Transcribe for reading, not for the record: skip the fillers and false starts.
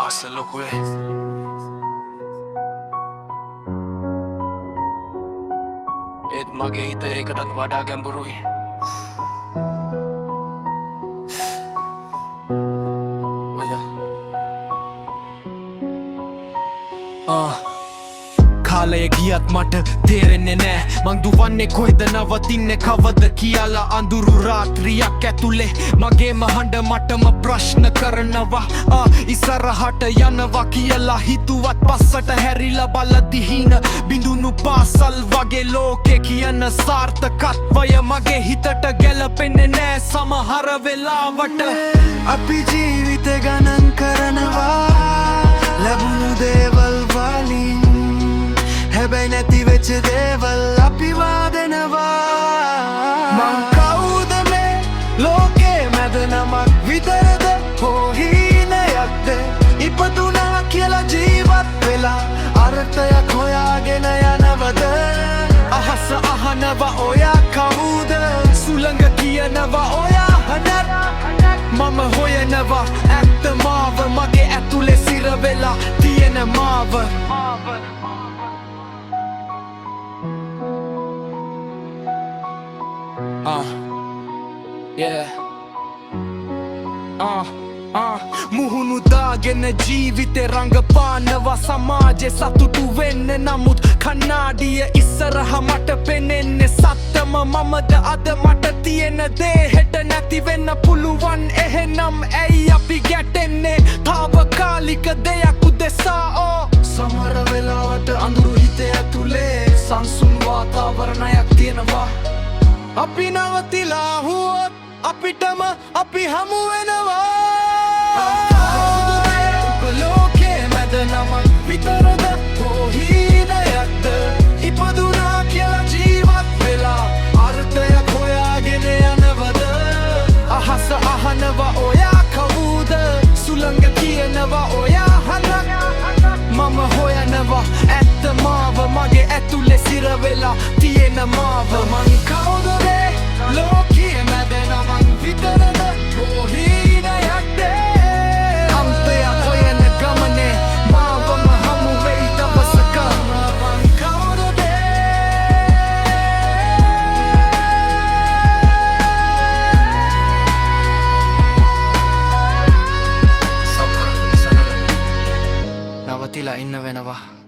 ආසලොකුවේ ඒත් මගේ හිත ඒකටත් වඩා ගැඹුරුයි කාලය ගියත් මට තේරෙන්නේ නෑ මං දුවන්නේ කොහෙද නවතින්නේ කවද කියලා අඳුරු රාත්‍රියක් ඇතුලේ මගේම හඬ මටම ප්‍රශ්න කරනවා ඉස්සරහට යනවා කියලා හිතුවත් පස්සට හැරිලා බලද්දි හීන බිඳුණු පාසල් වගේ ලෝකේ කියන සාර්ථකත්වය මගේ හිතට ගැලපෙන්නේ නෑ සමහර වෙලාවට අපි ජීවිත ගණන් කරනවා ලැබුණු දේවල් වලින් හැබැයි නැති වෙච්ච දේවල් අපි වාදනවා මං කවුද මේ ලෝකේ මැද නමක් විතරද හොහීනයක්ද ඉපදුනා කියලා ජීවත් වෙලා අර්ථයක් හොයාගෙන යනවද අහස අහනවා ඔයා කවුද සුළඟ කියනවා ඔයා හඬ මම හොයනවා ඇත්ත මාව මගේ ඇතුලේ සිර වෙලා තියෙන මාව මුහුණු දාගෙන ජීවිතේ රංගපානවා සමාජෙ සතුටු වෙන්න නමුත් කන්නාඩිය ඉස්සරහ මට පෙනෙන්නේ සත්තම මමද අද මට තියෙන දේ හෙට නැති වෙන්න පුළුවන් එහෙනම් ඇයි අපි ගැටෙන්නේ තාවකාලික දෙයක් උදෙසා සමහර වෙලාවට අඳුරු හිතේ ඇතුලේ සංසුන් වාතාවරණයක් තියෙනවා අපි නවතිලා හුවොත් අපිටම අපි හමු වෙනවා ලෝකේ මැද නමක් විතරද හොහීනයක්ද ඉපදුනා කියලා ජීවත් වෙලා අර්ථයක් හොයාගෙන යනවද අහස අහනවා ඔයා කවුද සුළඟ කියනවා ඔයා හඬ මම හොයනවා ඇත්ත මාව මගේ ඇතුලේ සිර වෙලා තියෙන මාව මං කවුද ලෝකයේ මැද නමක් විතරද හොහීනයක්ද අන්තයක් හොයන ගමනේ මාවම හමු වෙයි දවසක මං කවුද නවතිලා ඉන්න වෙනවා